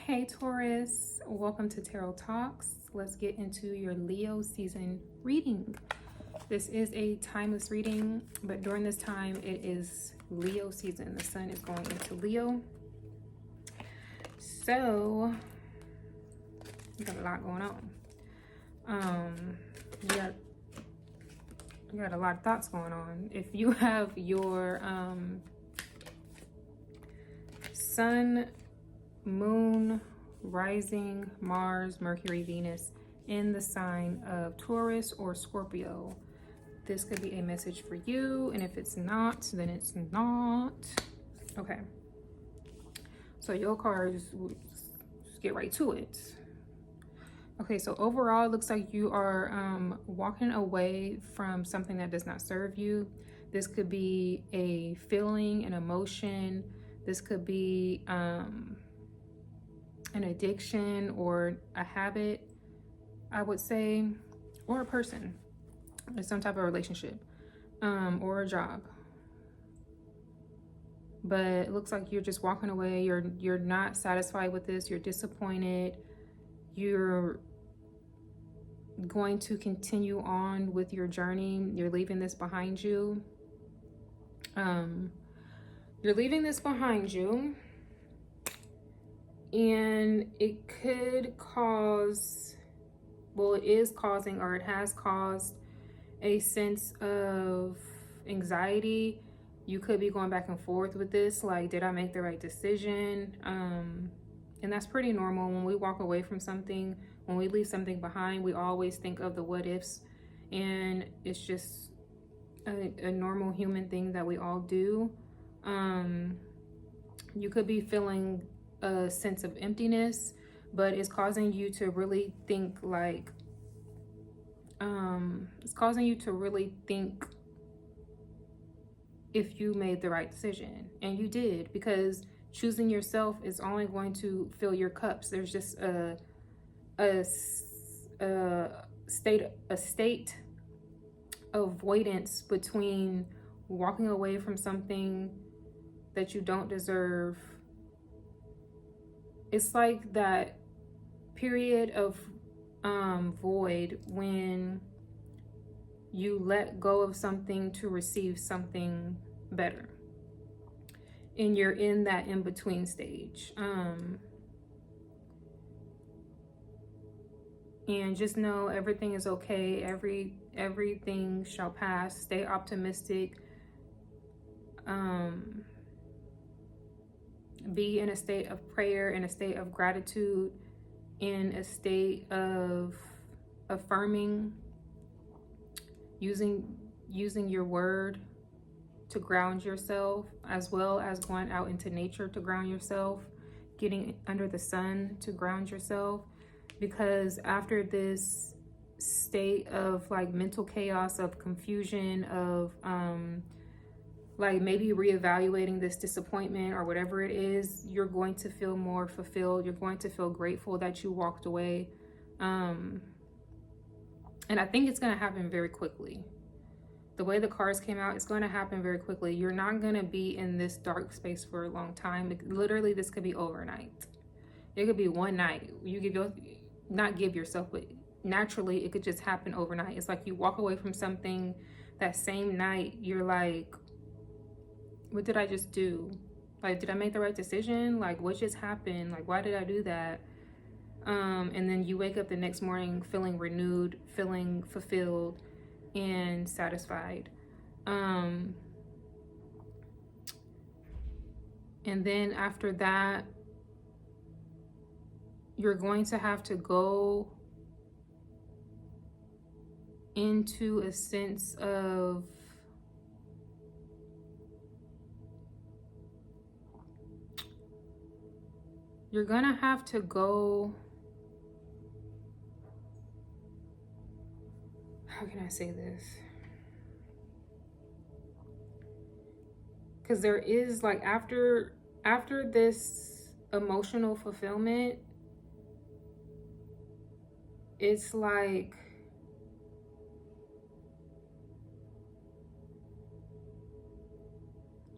Hey Taurus, welcome to Tarot Talks. Let's get into your Leo season reading. This is a timeless reading, but during this time it is Leo season. The sun is going into Leo. So you got a lot going on. You got a lot of thoughts going on. If you have your sun, moon, rising, Mars, Mercury, Venus in the sign of Taurus or Scorpio, this could be a message for you. And if it's not, then it's not. Okay. So your cards, let's get right to it. Okay, so overall, it looks like you are walking away from something that does not serve you. This could be a feeling, an emotion. This could be an addiction or a habit, I would say, or a person, or some type of relationship, or a job. But it looks like you're just walking away. You're not satisfied with this. You're disappointed. You're going to continue on with your journey. You're leaving this behind you. You're leaving this behind you. And it could cause, well, it is causing, or it has caused a sense of anxiety. You could be going back and forth with this, like, did I make the right decision? And that's pretty normal. When we walk away from something, when we leave something behind, we always think of the what ifs, and it's just a normal human thing that we all do. You could be feeling a sense of emptiness, but it's causing you to really think like, it's causing you to really think if you made the right decision. And you did, because choosing yourself is only going to fill your cups. There's just a state of avoidance between walking away from something that you don't deserve. It's like that period of void when you let go of something to receive something better, and you're in that in-between stage. And just know everything is okay. Everything shall pass. Stay optimistic. Be in a state of prayer, in a state of gratitude, in a state of affirming, using your word to ground yourself, as well as going out into nature to ground yourself, getting under the sun to ground yourself. Because after this state of like mental chaos, of confusion, of like maybe reevaluating this disappointment or whatever it is, you're going to feel more fulfilled. You're going to feel grateful that you walked away. And I think it's going to happen very quickly. The way the cards came out, it's going to happen very quickly. You're not going to be in this dark space for a long time. Literally, this could be overnight. It could be one night. Not give yourself, but naturally, it could just happen overnight. It's like you walk away from something, that same night, you're like, what did I just do? Like, did I make the right decision? Like, what just happened? Like, why did I do that? And then you wake up the next morning feeling renewed, feeling fulfilled and satisfied. And then after that, you're going to have to go into a sense of you're gonna have to go, how can I say this? Because there is like, after this emotional fulfillment, it's like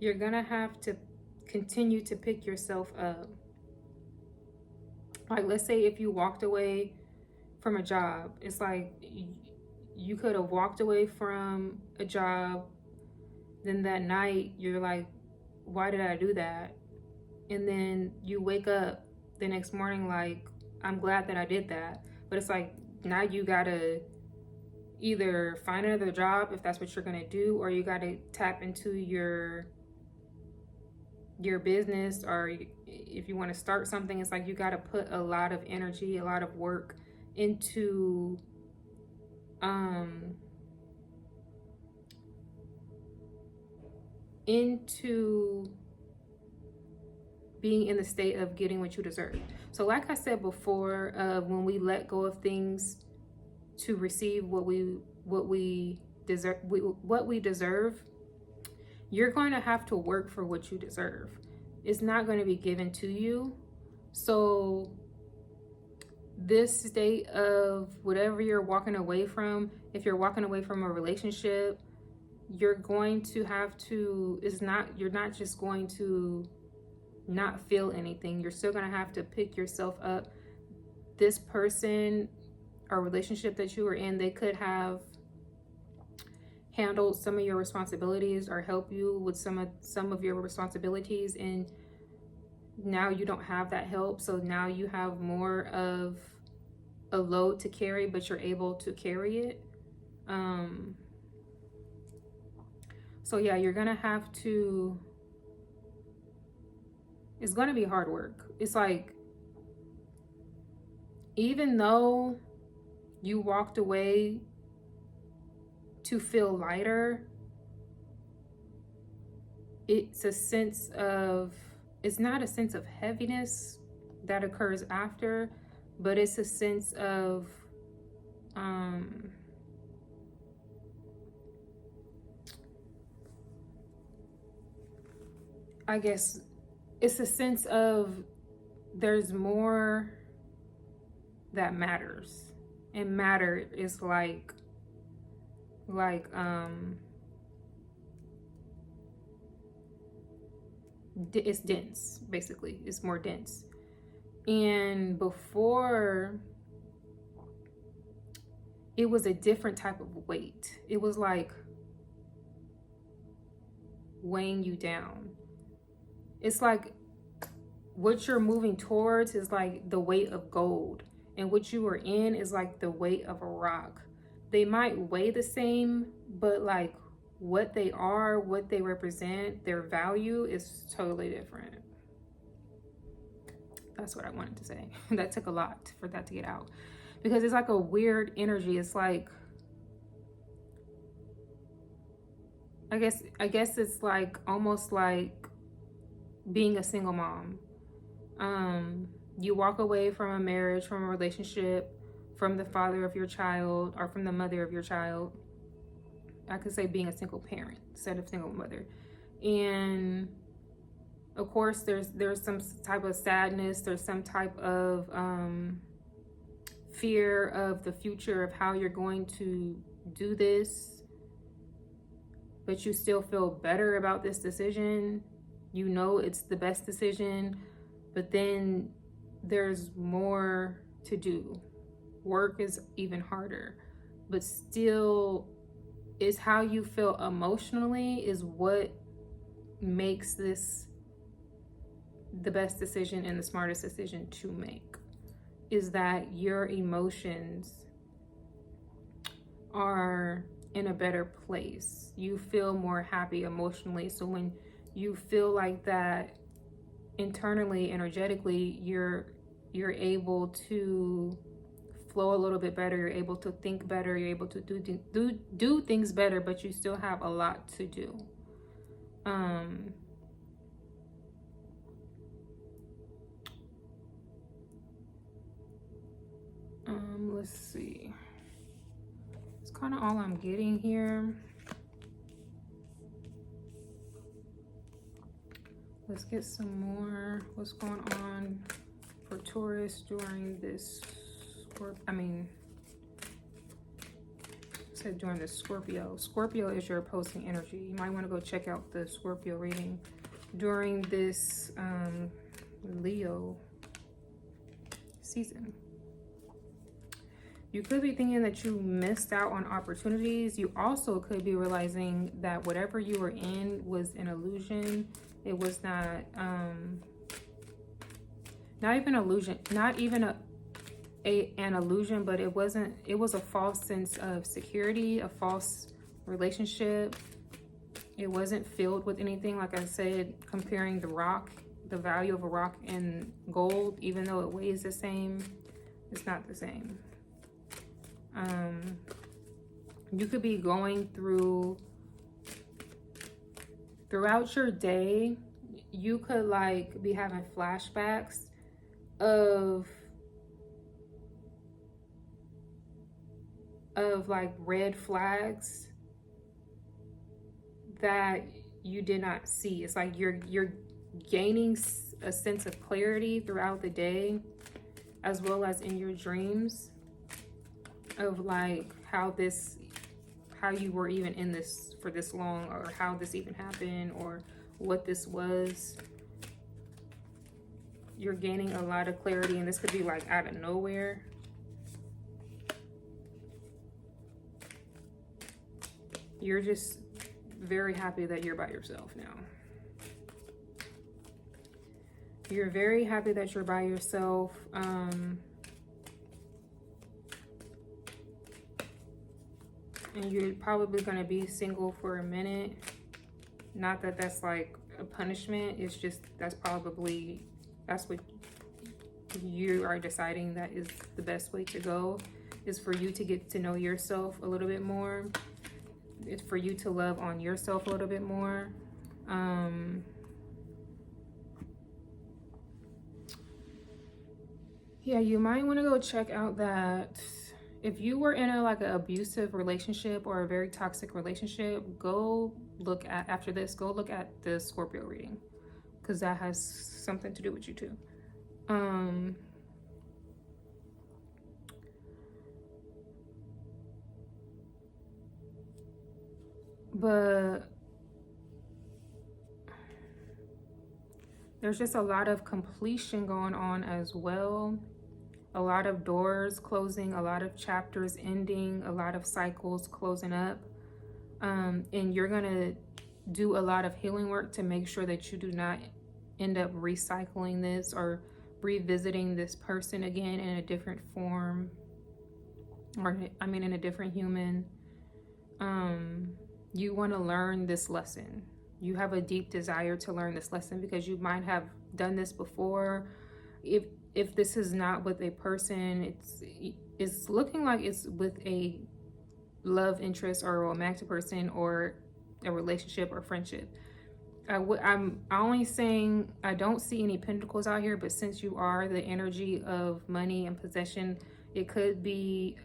you're gonna have to continue to pick yourself up. Like, let's say if you walked away from a job, it's like you could have walked away from a job, then that night you're like, why did I do that? And then you wake up the next morning like, I'm glad that I did that. But it's like, now you gotta either find another job if that's what you're gonna do, or you gotta tap into your business, or if you want to start something, it's like you got to put a lot of energy, a lot of work into being in the state of getting what you deserve. So like I said before, when we let go of things to receive what we deserve, you're going to have to work for what you deserve. It's not going to be given to you. So this state of whatever you're walking away from, if you're walking away from a relationship, you're going to have to, you're not just going to not feel anything. You're still going to have to pick yourself up. This person or relationship that you were in, they could have handled some of your responsibilities or help you with some of your responsibilities, and now you don't have that help. So now you have more of a load to carry, but you're able to carry it. So yeah, you're gonna have to, it's gonna be hard work. It's like, even though you walked away to feel lighter, it's not a sense of heaviness that occurs after, but it's a sense of I guess it's a sense of there's more that matters, and matter is like it's dense, basically. It's more dense. And before, it was a different type of weight. It was like weighing you down. It's like what you're moving towards is like the weight of gold, and what you were in is like the weight of a rock. They might weigh the same, but like what they are, what they represent, their value is totally different. That's what I wanted to say. That took a lot for that to get out, because it's like a weird energy. It's like, I guess it's like almost like being a single mom. You walk away from a marriage, from a relationship, from the father of your child, or from the mother of your child. I could say being a single parent instead of single mother. And of course, there's some type of sadness. There's some type of fear of the future, of how you're going to do this. But you still feel better about this decision. You know it's the best decision. But then there's more to do. Work is even harder. But still, is how you feel emotionally is what makes this the best decision and the smartest decision to make. Is that your emotions are in a better place. You feel more happy emotionally. So when you feel like that internally, energetically, you're able to flow a little bit better. You're able to think better. You're able to do things better, but you still have a lot to do. Let's see. It's kind of all I'm getting here. Let's get some more. What's going on for Taurus during this, during the Scorpio. Scorpio is your opposing energy. You might want to go check out the Scorpio reading during this Leo season. You could be thinking that you missed out on opportunities. You also could be realizing that whatever you were in was an illusion. It was not even illusion, not even an illusion, but it was a false sense of security, a false relationship. It wasn't filled with anything. Like I said, comparing the value of a rock and gold, even though it weighs the same, it's not the same. You could be going throughout your day, you could like be having flashbacks of like red flags that you did not see. It's like you're gaining a sense of clarity throughout the day, as well as in your dreams, of like how you were even in this for this long, or how this even happened, or what this was. You're gaining a lot of clarity, and this could be like out of nowhere. You're just very happy that you're by yourself now. You're very happy that you're by yourself. And you're probably going to be single for a minute. Not that that's like a punishment. It's just that's what you are deciding that is the best way to go, is for you to get to know yourself a little bit more. It's for you to love on yourself a little bit more. Yeah, you might want to go check out that if you were in an abusive relationship or a very toxic relationship, go look at, after this, go look at the Scorpio reading, because that has something to do with you too. But there's just a lot of completion going on as well. A lot of doors closing, a lot of chapters ending, a lot of cycles closing up. And you're going to do a lot of healing work to make sure that you do not end up recycling this or revisiting this person again in a different form, or in a different human. You want to learn this lesson. You have a deep desire to learn this lesson because you might have done this before. If this is not with a person, it's looking like it's with a love interest or a romantic person or a relationship or friendship. I'm only saying I don't see any pentacles out here, but since you are the energy of money and possession, it could be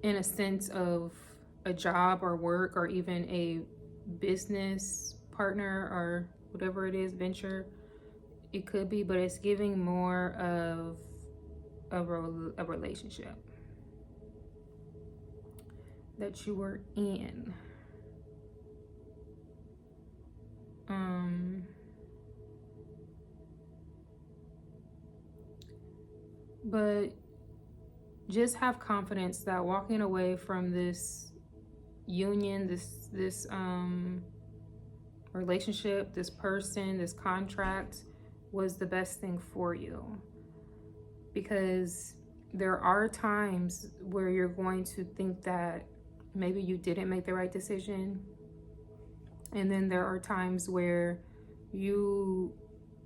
in a sense of a job or work, or even a business partner or whatever it is, venture. It could be, but it's giving more of a relationship that you were in. But just have confidence that walking away from this union, this relationship, this person, this contract was the best thing for you. Because there are times where you're going to think that maybe you didn't make the right decision. And then there are times where you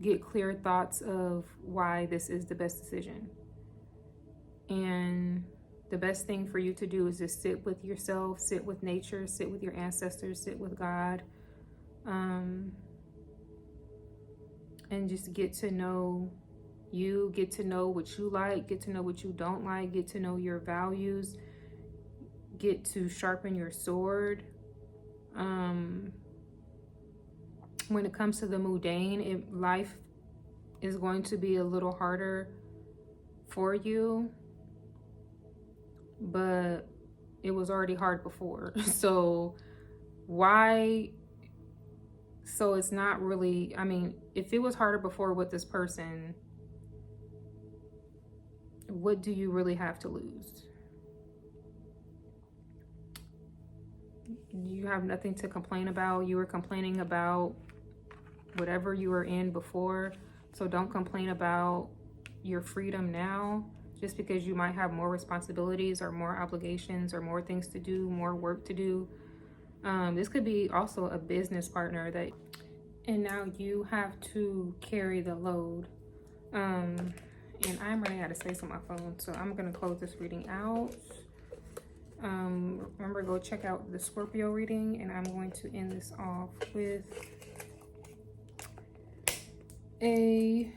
get clear thoughts of why this is the best decision. And the best thing for you to do is just sit with yourself, sit with nature, sit with your ancestors, sit with God, and just get to know you, get to know what you like, get to know what you don't like, get to know your values, get to sharpen your sword. When it comes to the mundane, life is going to be a little harder for you, but it was already hard before. So it's not really, if it was harder before with this person, What do you really have to lose? You have nothing to complain about. You were complaining about whatever you were in before. So don't complain about your freedom now, just because you might have more responsibilities or more obligations or more things to do, more work to do. This could be also a business partner that, and now you have to carry the load. And I'm running out of space on my phone, so I'm gonna close this reading out. Remember, go check out the Scorpio reading, and I'm going to end this off with a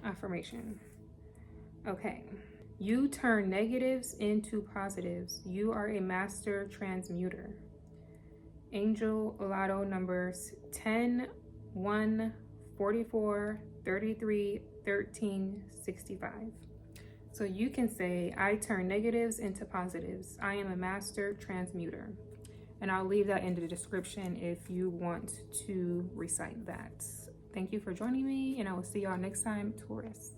affirmation. Okay. You turn negatives into positives. You are a master transmuter. Angel Lotto numbers 10, 1, 44, 33, 13, 65. So you can say, I turn negatives into positives. I am a master transmuter. And I'll leave that in the description if you want to recite that. Thank you for joining me, and I will see y'all next time, Taurus.